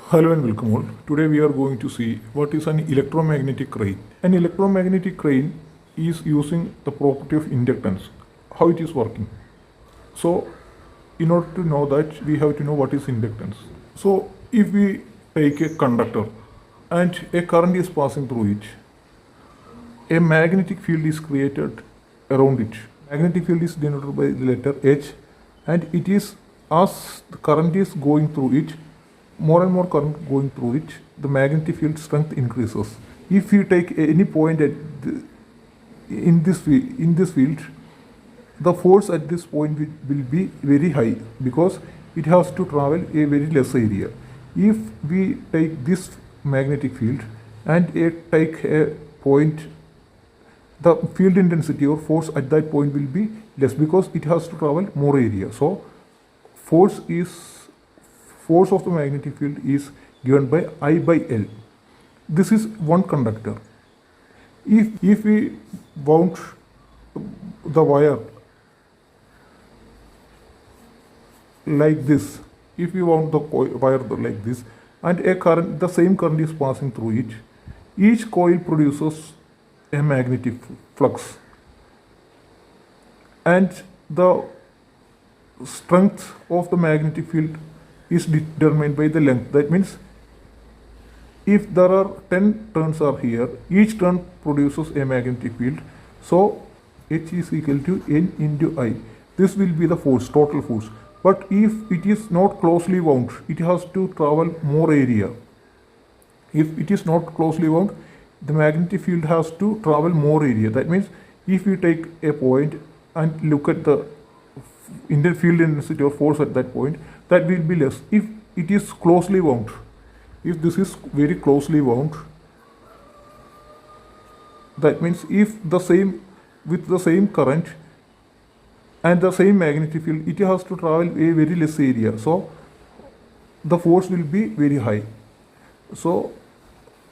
Hello and welcome all. Today we are going to see what is an electromagnetic crane. An electromagnetic crane is using the property of inductance, how it is working. So, in order to know that, we have to know what is inductance. So, if we take a conductor and a current is passing through it, a magnetic field is created around it. Magnetic field is denoted by the letter H, and it is as the current is going through it, more and more current going through it, the magnetic field strength increases. If you take any point in this field, the force at this point will be very high because it has to travel a very less area. If we take this magnetic field and take a point, the field intensity or force at that point will be less because it has to travel more area. So force of the magnetic field is given by I by L. This is one conductor. If we wound the wire like this, if we wound the wire like this, and the same current is passing through it, each coil produces a magnetic flux, and the strength of the magnetic field is determined by the length. That means if there are 10 turns are here, each turn produces a magnetic field. So H is equal to N into I. This will be the force, total force. But if it is not closely wound, it has to travel more area. If it is not closely wound, the magnetic field has to travel more area. That means if you take a point and look at the field intensity or force at that point, that will be less. If it is closely wound, if this is very closely wound, that means if with the same current and the same magnetic field, it has to travel a very less area. So the force will be very high. So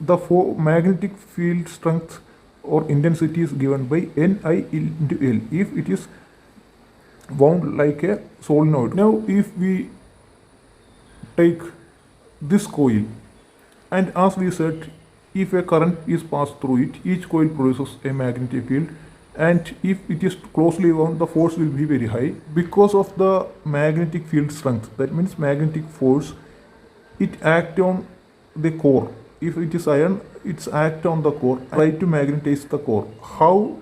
the magnetic field strength or intensity is given by Ni into L if it is wound like a solenoid. Now if we take this coil, and as we said, if a current is passed through it, each coil produces a magnetic field, and if it is closely wound, the force will be very high because of the magnetic field strength. That means magnetic force, it acts on the core. If it is iron, it's act on the core, try to magnetize the core. How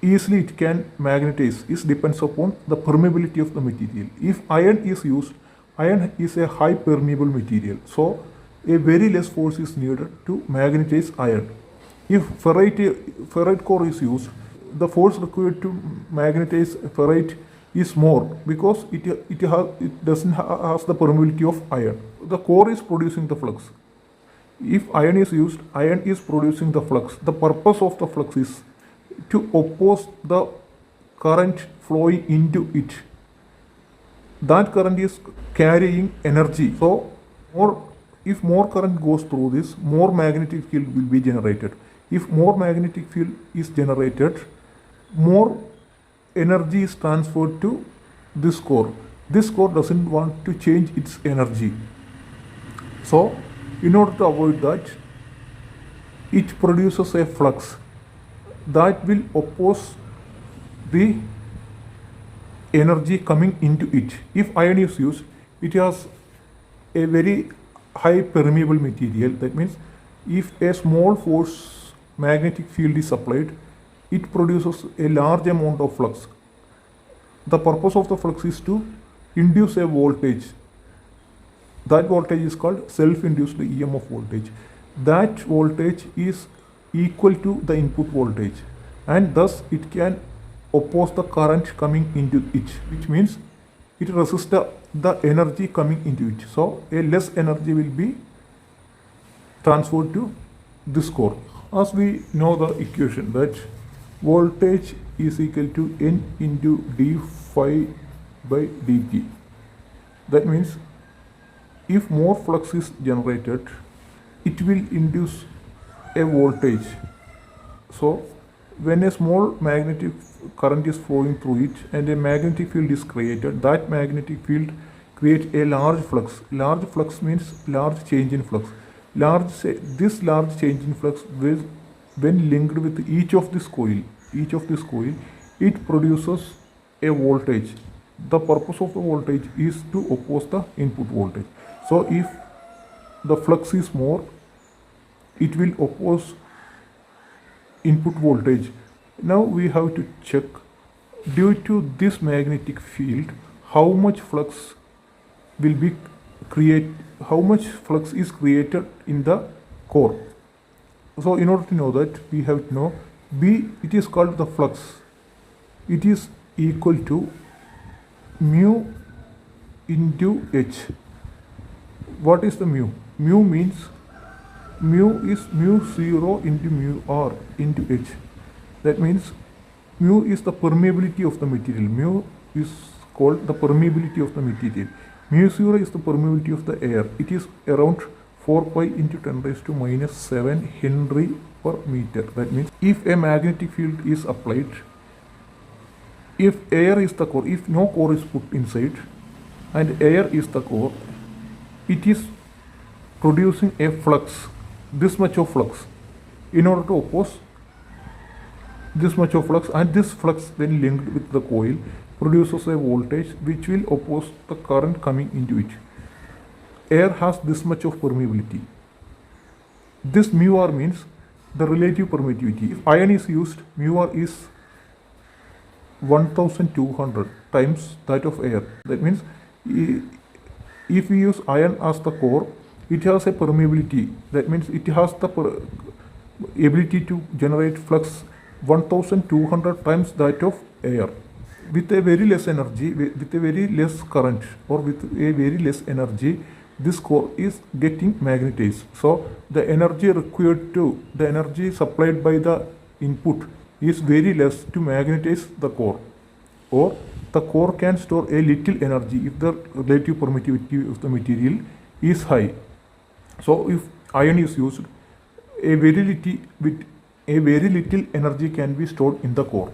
easily it can magnetize is depends upon the permeability of the material. If iron is used, iron is a high permeable material, so a very less force is needed to magnetize iron. If ferrite core is used, the force required to magnetize ferrite is more because it doesn't has the permeability of iron. The core is producing the flux. If iron is used, iron is producing the flux. The purpose of the flux is to oppose the current flowing into it. That current is carrying energy. So if more current goes through this, more magnetic field will be generated. If more magnetic field is generated, more energy is transferred to this core. This core doesn't want to change its energy. So in order to avoid that, it produces a flux that will oppose the energy coming into it. If iron is used, it has a very high permeable material. That means if a small force magnetic field is applied, it produces a large amount of flux. The purpose of the flux is to induce a voltage. That voltage is called self-induced EMF voltage. That voltage is equal to the input voltage, and thus it can oppose the current coming into it, which means it resists the energy coming into it. So a less energy will be transferred to this core. As we know the equation that voltage is equal to N into d phi by dt. That means if more flux is generated, it will induce a voltage. So when a small magnetic current is flowing through it and a magnetic field is created, that magnetic field create a large flux. Large flux means large change in flux. This large change in flux will, when linked with each of this coil, it produces a voltage. The purpose of the voltage is to oppose the input voltage. So if the flux is more, it will oppose input voltage. Now we have to check, due to this magnetic field, how much flux is created in the core. So in order to know that, we have to know B, it is called the flux. It is equal to mu into H. What is the mu? Mu is mu 0 into mu r into H. That means mu is the permeability of the material. Mu is called the permeability of the material. Mu 0 is the permeability of the air. It is around 4 pi into 10 raised to minus 7 Henry per meter. That means if a magnetic field is applied, if air is the core, if no core is put inside and air is the core, it is producing a flux, this much of flux, in order to oppose this much of flux, and this flux then linked with the coil produces a voltage which will oppose the current coming into it. Air has this much of permeability. This mu r means the relative permittivity. If iron is used, mu r is 1200 times that of air. That means if we use iron as the core, it has a permeability. That means it has the ability to generate flux 1200 times that of air. With a very less energy, with a very less current, or with a very less energy, this core is getting magnetized. So the energy supplied by the input is very less to magnetize the core, or the core can store a little energy if the relative permittivity of the material is high. So if iron is used, a very little energy can be stored in the core.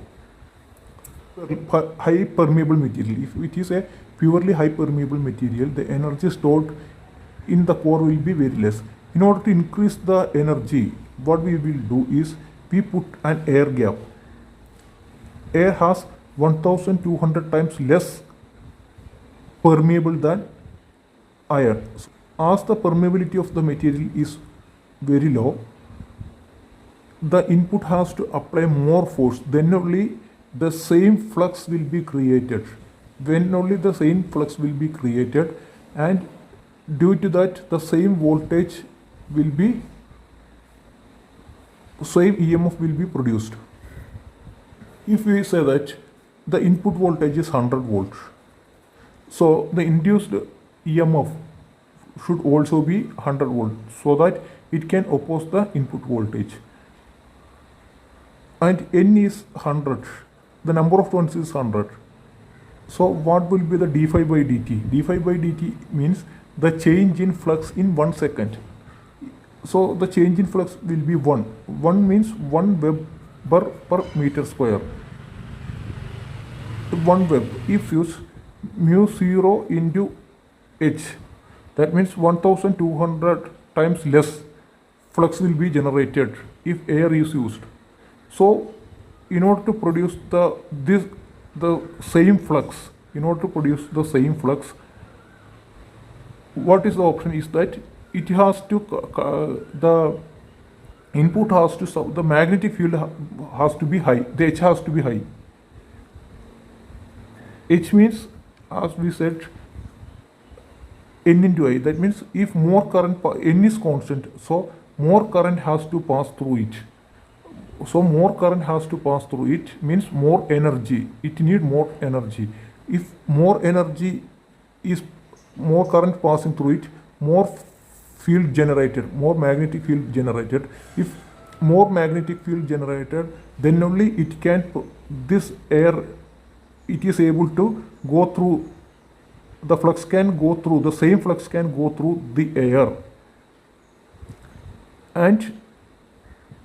High permeable material, if it is a purely high permeable material, the energy stored in the core will be very less. In order to increase the energy, what we will do is we put an air gap. Air has 1200 times less permeable than iron. As the permeability of the material is very low, the input has to apply more force, then only the same flux will be created. And due to that, the same voltage will be, same EMF will be produced. If we say that the input voltage is 100 volts, so the induced EMF should also be 100 volts, so that it can oppose the input voltage. And N is 100, the number of turns is 100. So what will be the d phi by dt? d phi by dt means the change in flux in 1 second. So the change in flux will be 1. 1 means 1 Weber per meter square. 1 Web. If use mu 0 into H, that means 1200 times less flux will be generated if air is used. So in order to produce the same flux, what is the option is that it has to, the input has to, the magnetic field has to be high, the H has to be high. H means, as we said, N into I. That means if more current, N is constant, so more current has to pass through it. So more current has to pass through it means more energy. It needs more energy. If more energy is, more current passing through it, more field generated, more magnetic field generated. If more magnetic field generated, then only it can, this air, it is able to go through, the flux can go through, the same flux can go through the air and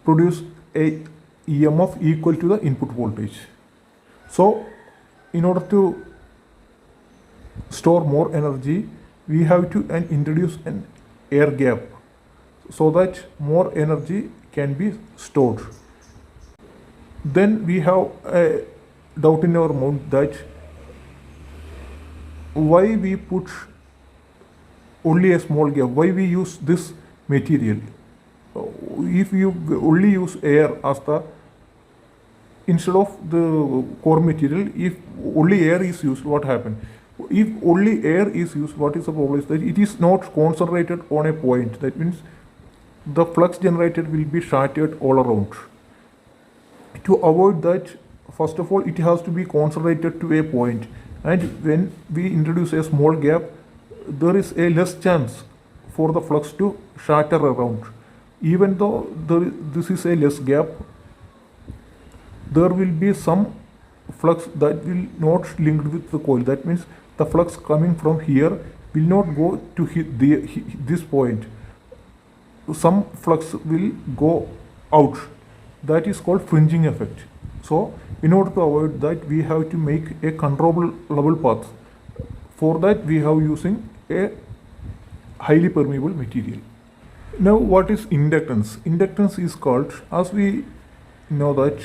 produce a EMF equal to the input voltage. So in order to store more energy, we have to introduce an air gap so that more energy can be stored. Then we have a doubt in our mind that why we put only a small gap, why we use this material. If you only use air as the instead of the core material, if only air is used, what happens? If only air is used, what is the problem is that it is not concentrated on a point. That means the flux generated will be shattered all around. To avoid that, first of all, it has to be concentrated to a point. And when we introduce a small gap, there is a less chance for the flux to shatter around. Even though this is a less gap, there will be some flux that will not linked with the coil. That means the flux coming from here will not go to this point. Some flux will go out. That is called fringing effect. So in order to avoid that, we have to make a controllable path. For that, we have using a highly permeable material. Now, what is inductance? Inductance is called, as we know that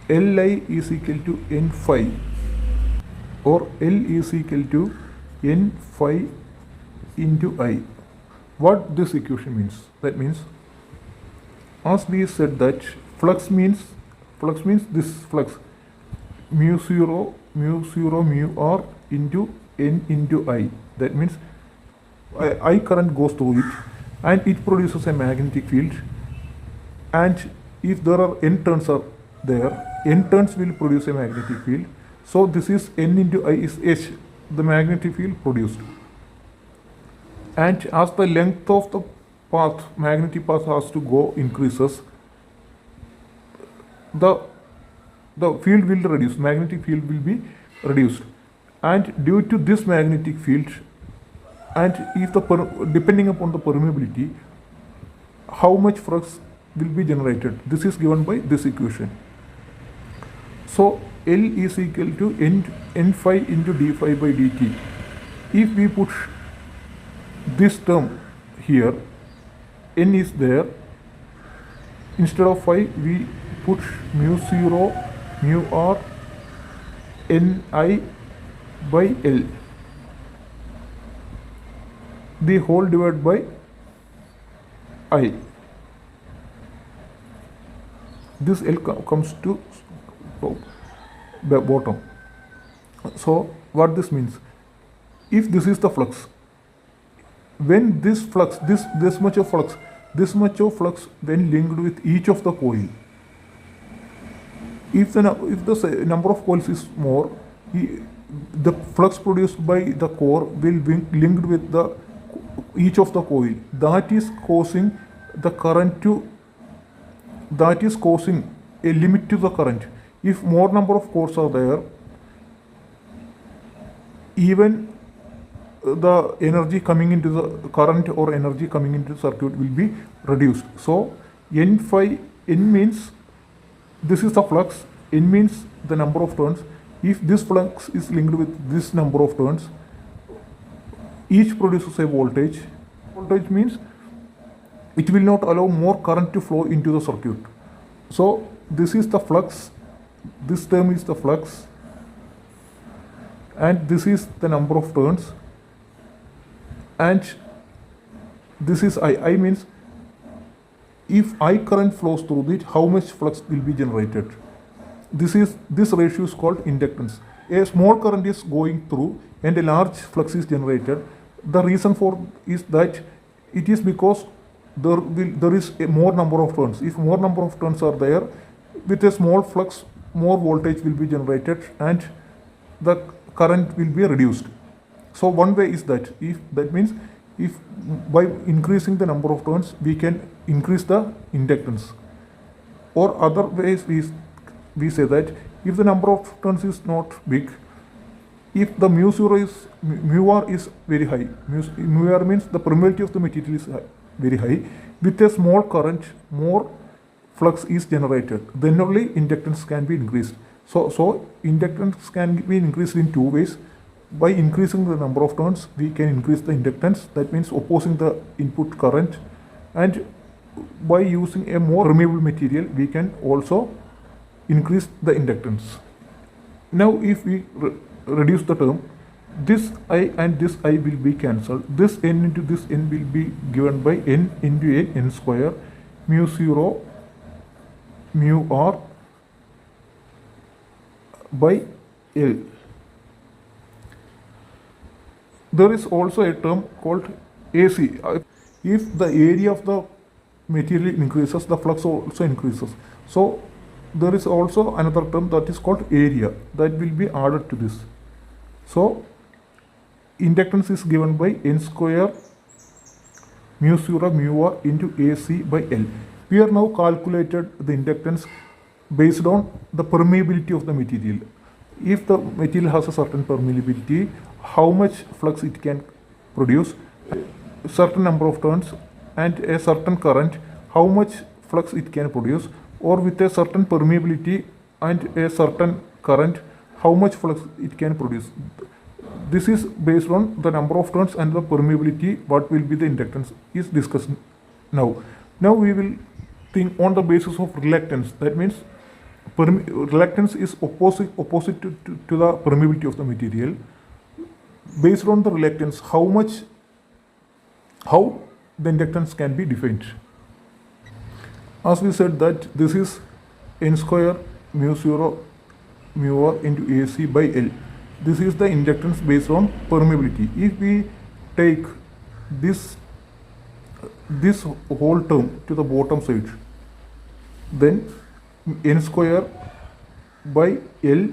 Li is equal to N phi, or L is equal to N phi into I. What this equation means? That means, as we said that flux means this flux mu 0 mu r into N into I. That means I current goes through it and it produces a magnetic field, and if there are N turns are there, N turns will produce a magnetic field. So this is N into I is H, the magnetic field produced. And as the length of the path, magnetic path has to go increases, the field will reduce, magnetic field will be reduced. And due to this magnetic field, and if depending upon the permeability, how much flux will be generated, this is given by this equation. So L is equal to N phi into d phi by dt. If we put this term here, N is there, instead of phi we put mu 0 mu r Ni by L, the whole divided by I. This L comes to the bottom. So what this means, if this is the flux, when this flux, this much of flux when linked with each of the coil, if the number of coils is more, the flux produced by the core will be linked with the each of the coil. That is causing the current to, that is causing a limit to the current. If more number of cores are there, even the energy coming into the current or energy coming into the circuit will be reduced. So N phi, N means this is the flux, N means the number of turns. If this flux is linked with this number of turns, each produces a voltage. Voltage means it will not allow more current to flow into the circuit. So this is the flux, this term is the flux, and this is the number of turns, and this is I. I means if I current flows through it, how much flux will be generated. This ratio is called inductance. A small current is going through and a large flux is generated. The reason for is that it is because there is a more number of turns. If more number of turns are there, with a small flux, more voltage will be generated and the current will be reduced. So one way is that, that means if by increasing the number of turns we can increase the inductance. Or other ways we say that if the number of turns is not big, if the mu r is very high, mu r means the permeability of the material is very high, with a small current more flux is generated, then only inductance can be increased. So inductance can be increased in two ways. by increasing the number of turns, we can increase the inductance, that means opposing the input current, and by using a more permeable material, we can also increase the inductance. Now if we reduce the term, this I and this I will be cancelled. This n into this n will be given by n into a n square mu 0 mu r by L. There is also a term called AC. If the area of the material increases, the flux also increases. So there is also another term that is called area that will be added to this. So inductance is given by n square mu 0 mu r into AC by L. We are now calculated the inductance based on the permeability of the material. If the material has a certain permeability, how much flux it can produce, a certain number of turns and a certain current, how much flux it can produce, or with a certain permeability and a certain current, how much flux it can produce. This is based on the number of turns and the permeability. What will be the inductance is discussed now. Now we will think on the basis of reluctance. That means reluctance is opposite to the permeability of the material. Based on the reluctance, how the inductance can be defined. As we said that this is n square mu 0 mu r into AC by L. This is the inductance based on permeability. If we take this whole term to the bottom side, then n square by L,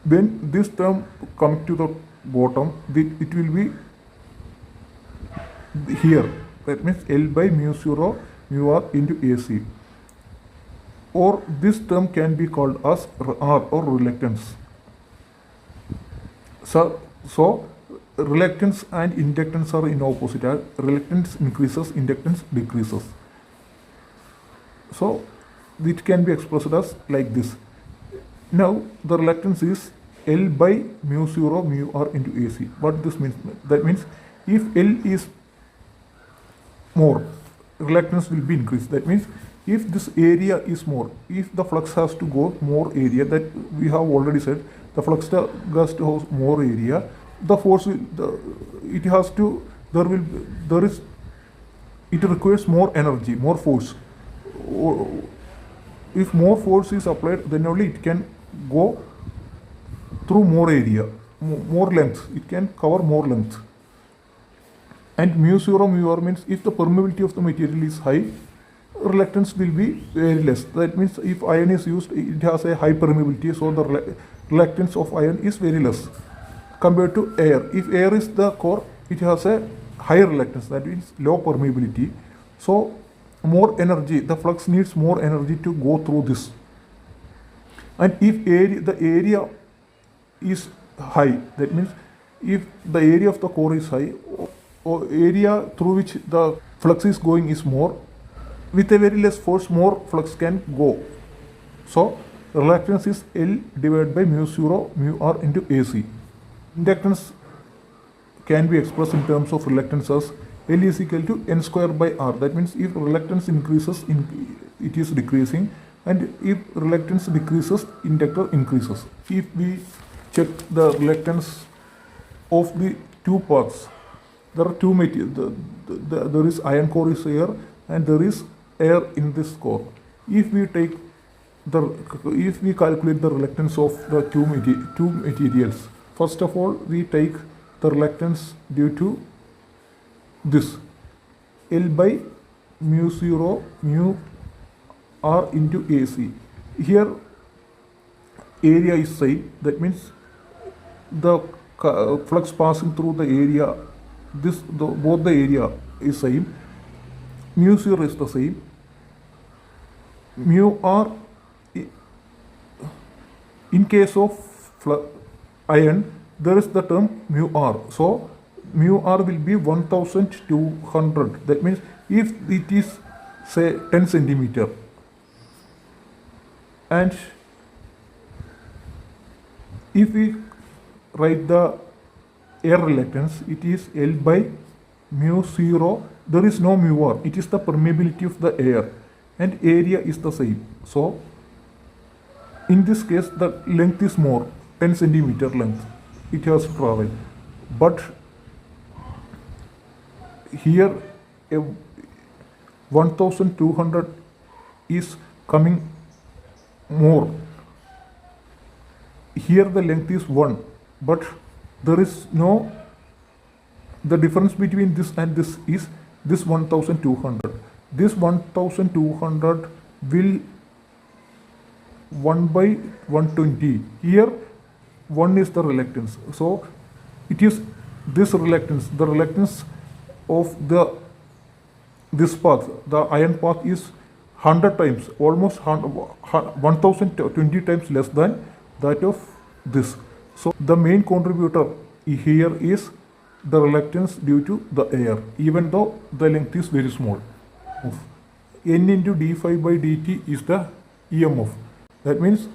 then this term comes to the bottom, it will be here. That means L by mu 0 mu r into AC. Or this term can be called as R or reluctance. So reluctance and inductance are in opposite. Reluctance increases, inductance decreases. So it can be expressed as like this. Now the reluctance is L by mu 0 mu r into AC. What this means? That means if L is more, reluctance will be increased. That means if this area is more, if the flux has to go more area, that we have already said, the flux has to have more area, the force will, it requires more energy, more force. If more force is applied, then only it can go through more area, more length, it can cover more length. And mu 0 mu r means if the permeability of the material is high, reluctance will be very less. That means if iron is used, it has a high permeability, so the reluctance of iron is very less compared to air. If air is the core, it has a higher reluctance, that means low permeability. So more energy, the flux needs more energy to go through this. And if the area is high, that means if the area of the core is high, or area through which the flux is going is more, with a very less force, more flux can go. So reluctance is L divided by mu 0 mu r into AC. Inductance can be expressed in terms of reluctance as L is equal to n square by r. That means if reluctance increases, it is decreasing, and if reluctance decreases, inductor increases. If we check the reluctance of the two parts, there are two materials. There is iron core is here, and there is air in this core. If we calculate the reluctance of the two materials, first of all we take the reluctance due to this L by mu 0 mu r into AC. Here area is same, that means the flux passing through the area, both the area is same, mu 0 is the same, mu r, in case of iron there is the term mu r, so mu r will be 1200. That means if it is say 10 centimeter, and if we write the air reluctance, it is L by mu 0. There is no mu r. It is the permeability of the air, and area is the same. So in this case, the length is more, 10 centimeter length. It has to travel. But here, a 1200 is coming more. Here the length is 1, but there is no, the difference between this and this is this 1200. This 1200 will 1 by 120. Here 1 is the reluctance. So it is this reluctance, the reluctance of this path, the iron path is 100 times, almost 1020 times less than that of this. So the main contributor here is the reluctance due to the air, even though the length is very small. N into d phi by dt is the EMF. That means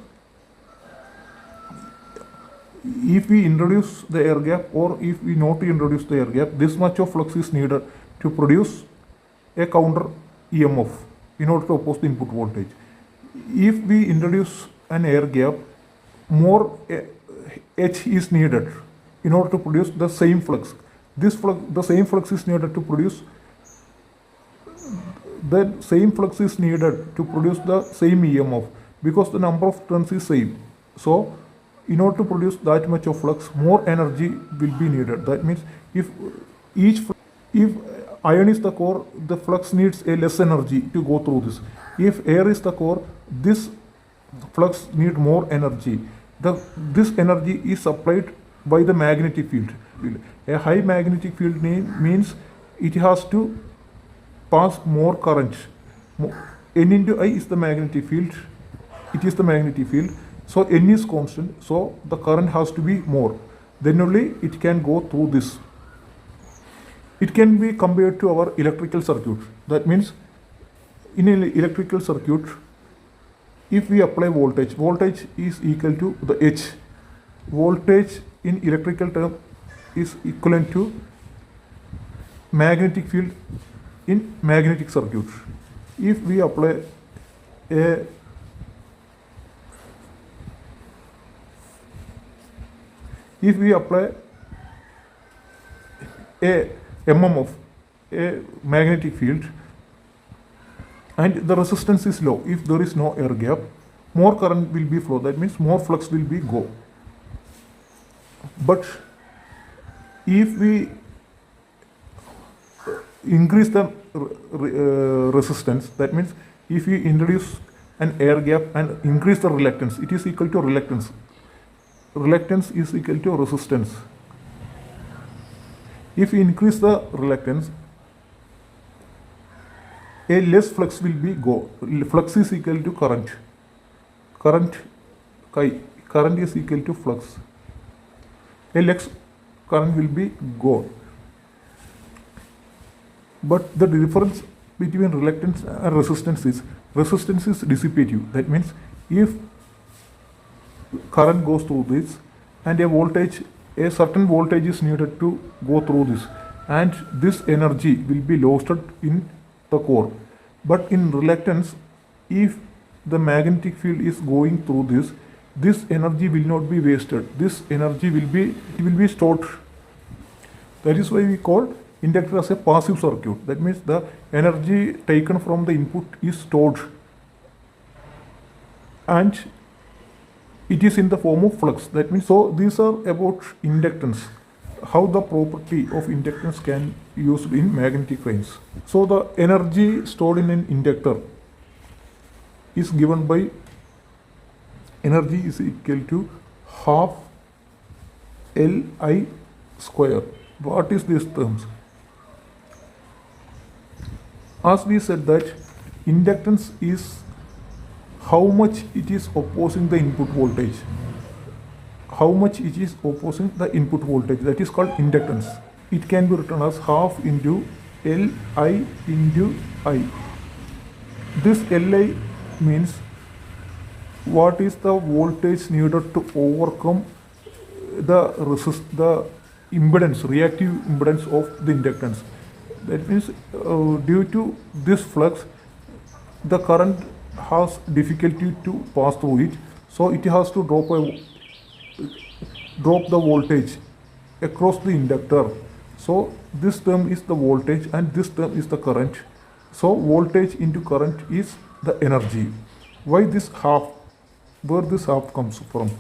if we introduce the air gap, or if we not introduce the air gap, this much of flux is needed to produce a counter EMF in order to oppose the input voltage. If we introduce an air gap, more H is needed in order to produce the same flux. This flux, the same flux is needed to produce, the same flux is needed to produce the same EMF, because the number of turns is same. So in order to produce that much of flux, more energy will be needed. That means if iron is the core, the flux needs a less energy to go through this. If air is the core, this flux need more energy. This energy is supplied by the magnetic field. A high magnetic field means it has to pass more current. N into I is the magnetic field. It is the magnetic field. So N is constant. So the current has to be more. Then only it can go through this. It can be compared to our electrical circuit. That means in an electrical circuit, if we apply voltage, voltage is equal to the H. Voltage in electrical term is equivalent to magnetic field in magnetic circuit. If we apply a MMF, a magnetic field, and the resistance is low, if there is no air gap, more current will be flow. That means more flux will be go. But if we increase the resistance, that means if we introduce an air gap and increase the reluctance, it is equal to reluctance. Reluctance is equal to resistance. If we increase the reluctance, a less flux will be go. Flux is equal to current. Current is equal to flux. A less current will be go. But the difference between reluctance and resistance is dissipative. That means if current goes through this and a certain voltage is needed to go through this, and this energy will be lost in the core. But in reluctance, if the magnetic field is going through this energy will not be wasted. This energy will be stored. That is why we call inductor as a passive circuit. That means the energy taken from the input is stored, and it is in the form of flux. That means, so these are about inductance, how the property of inductance can be used in magnetic frames. So the energy stored in an inductor is given by energy is equal to half Li square. What is these terms? As we said that inductance is how much it is opposing the input voltage. How much it is opposing the input voltage, that is called inductance. It can be written as half into Li into I. This Li means what is the voltage needed to overcome the impedance, reactive impedance of the inductance. That means due to this flux, the current has difficulty to pass through it, so it has to drop the voltage across the inductor. So this term is the voltage and this term is the current. So voltage into current is the energy. Why this half? Where this half comes from?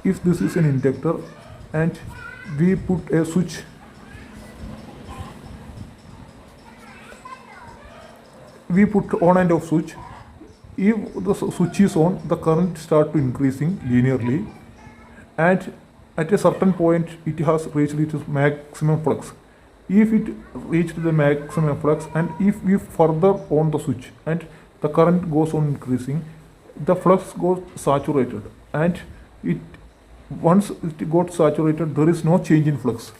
If this is an inductor and we put a switch, we put on and off switch. If the switch is on, the current start to increasing linearly, and at a certain point it has reached its maximum flux. If it reached the maximum flux and if we further on the switch and the current goes on increasing, the flux goes saturated, and it once it got saturated, there is no change in flux.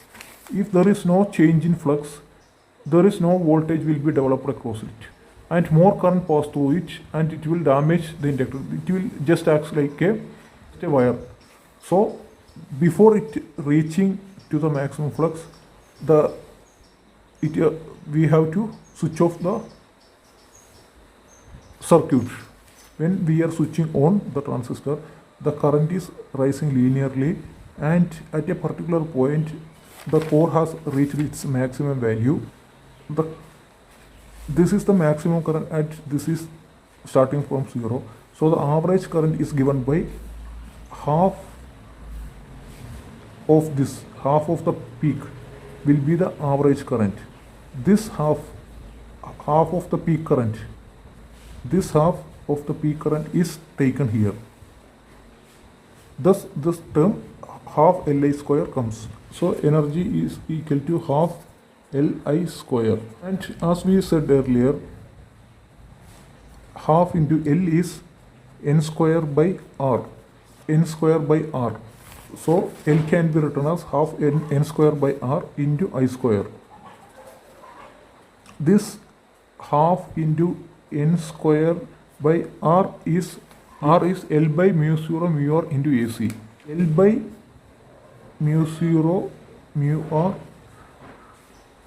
If there is no change in flux, there is no voltage will be developed across it, and more current pass through it, and it will damage the inductor. It will just act like a wire. So before it reaching to the maximum flux, we have to switch off the circuit. When we are switching on the transistor, the current is rising linearly, and at a particular point the core has reached its maximum value. This is the maximum current, and this is starting from 0. So the average current is given by half of this, half of the peak will be the average current. This half of the peak current, this half of the peak current is taken here. Thus this term half Li square comes. So energy is equal to half Li square, and as we said earlier, half into L is n square by R, n square by R. So L can be written as half n square by R into I square. This half into n square by R is L by mu 0 mu R into AC. L by mu 0 mu R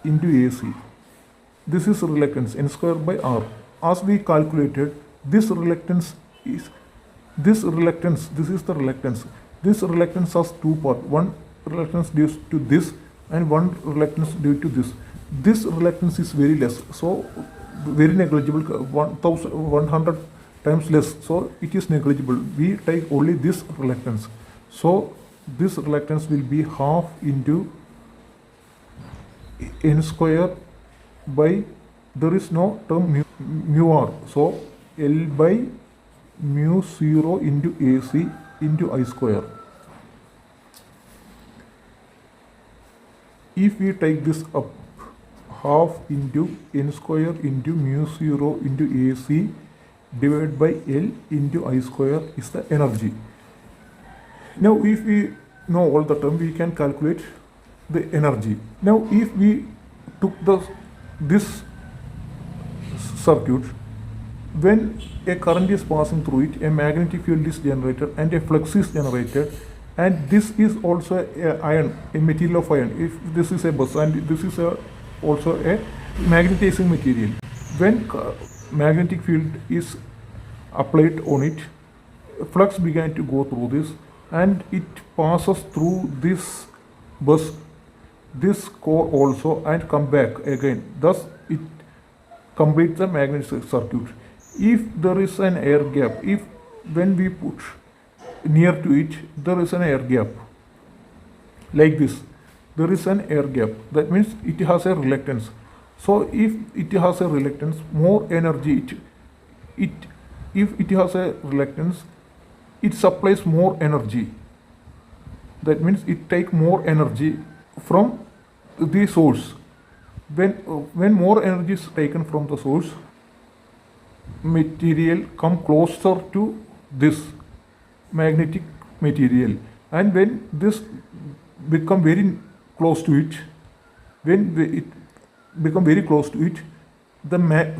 into AC. This is reluctance, n square by R. As we calculated, this reluctance is this is the reluctance. This reluctance has two parts. One reluctance due to this and one reluctance due to this. This reluctance is very less, so very negligible, 100 times less, so it is negligible. We take only this reluctance. So this reluctance will be half into n square by, there is no term mu R, so L by mu 0 into AC into I square. If we take this up, half into n square into mu 0 into AC divided by L into I square is the energy. Now if we know all the term, we can calculate the energy. Now if we took this circuit, when a current is passing through it, a magnetic field is generated and a flux is generated, and this is also a material of iron. If this is a bus and this is also a magnetizing material, when magnetic field is applied on it, flux began to go through this, and it passes through this bus, this core also, and come back again. Thus it completes the magnetic circuit. If there is an air gap, when we put near to it, there is an air gap like this, there is an air gap, that means it has a reluctance. So if it has a reluctance, more energy if it has a reluctance, it supplies more energy. That means it takes more energy from the source. When more energy is taken from the source, material come closer to this magnetic material, and when this become very close to it, the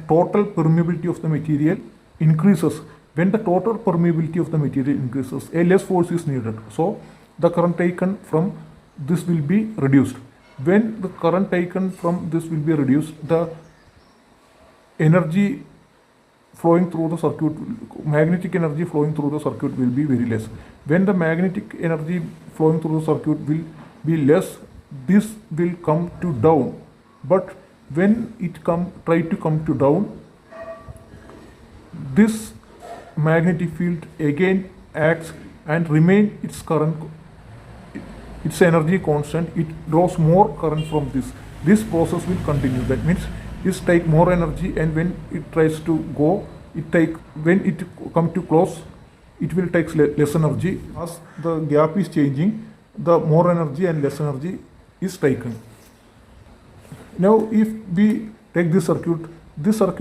total permeability of the material increases. When the total permeability of the material increases, a less force is needed. So the current taken from this will be reduced. When the current taken from this will be reduced, the energy flowing through the circuit, magnetic energy flowing through the circuit will be very less. When the magnetic energy flowing through the circuit will be less, this will come to down. But when it try to come to down, this magnetic field again acts and remain its current, its energy constant. It draws more current from this. This process will continue. That means this take more energy, and when it tries to go, when it come to close, it will take less energy. As the gap is changing, the more energy and less energy is taken. Now if we take this circuit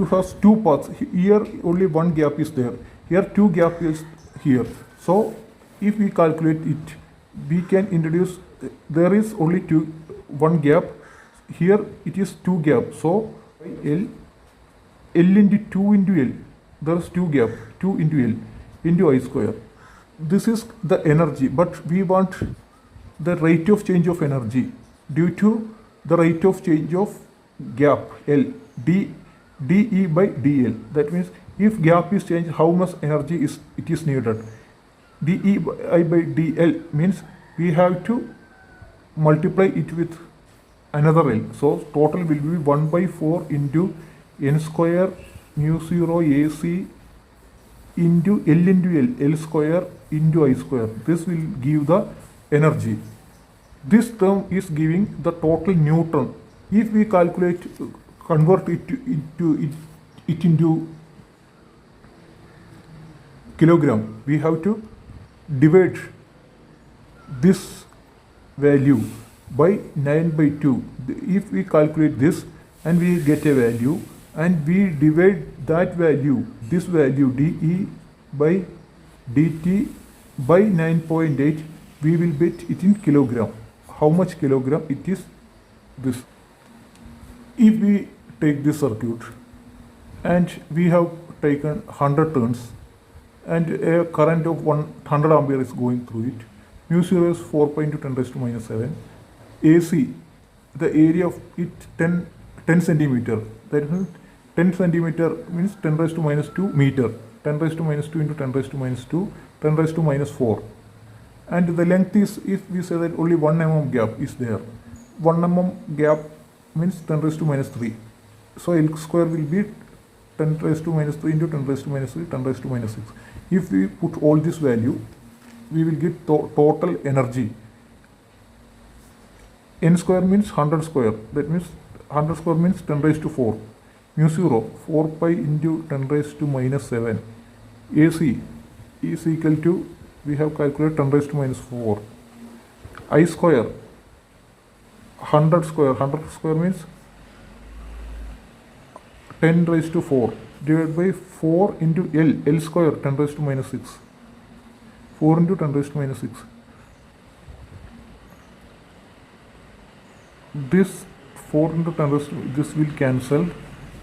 has two paths. Here only one gap is there. Here two gap is here. So if we calculate it, we can introduce, there is only one gap. Here it is two gaps. So L into 2 into L, there is two gap, 2 into L into I square. This is the energy, but we want the rate of change of energy due to the rate of change of gap L, dE by dL. That means if gap is changed, how much energy is needed? dE by dL means we have to multiply it with another L. So total will be 1 by 4 into n square mu 0 AC into L square into I square. This will give the energy. This term is giving the total Newton. If we convert it into kilogram, we have to divide this value by 9 by 2. If we calculate this and we get a value, and we divide that value, this value dE by dt by 9.8, we will get it in kilogram. How much kilogram it is? This. If we take this circuit and we have taken 100 turns and a current of 100 ampere is going through it, mu 0 is 4.10 raised to minus 7. AC, the area of it 10 centimeter. That means 10 centimeter means 10 raised to minus 2 meter. 10 raised to minus 2 into 10 raised to minus 2, 10 raised to minus 4. And the length is, if we say that only 1 mm gap is there, 1 mm gap means 10 raised to minus 3. So L square will be 10 raised to minus 3 into 10 raised to minus 3, 10 raised to minus 6. If we put all this value, we will get total energy. N square means 100 square. That means 100 square means 10 raised to 4. Mu 0, 4 pi into 10 raised to minus 7. AC is equal to, we have calculated 10 raised to minus 4. I square, 100 square means 10 raised to 4 divided by 4 into L square, 10 raised to minus 6. 4 into 10 raised to minus 6. This 4 into 10 raised to, this will cancel.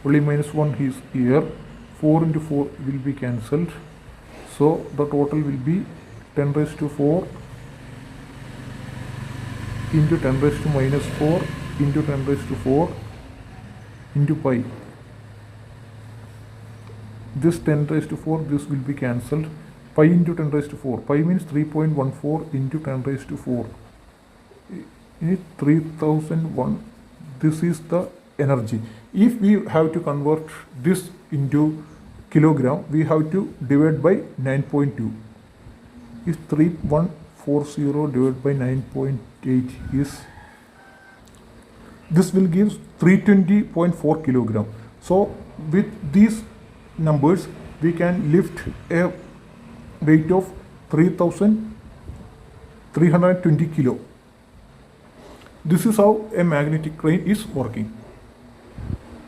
Only minus 1 is here. 4 into 4 will be cancelled. So the total will be 10 raised to 4 into 10 raised to minus 4 into 10 raised to 4 into pi. This 10 raised to 4, this will be cancelled. Pi into 10 raised to 4. Pi means 3.14 into 10 raised to 4. 3001. This is the energy. If we have to convert this into kilogram, we have to divide by 9.2. If 3140 divided by 9.8 is, this will give 320.4 kilogram. So with these numbers, we can lift a weight of 3320 kilo. This is how a magnetic crane is working.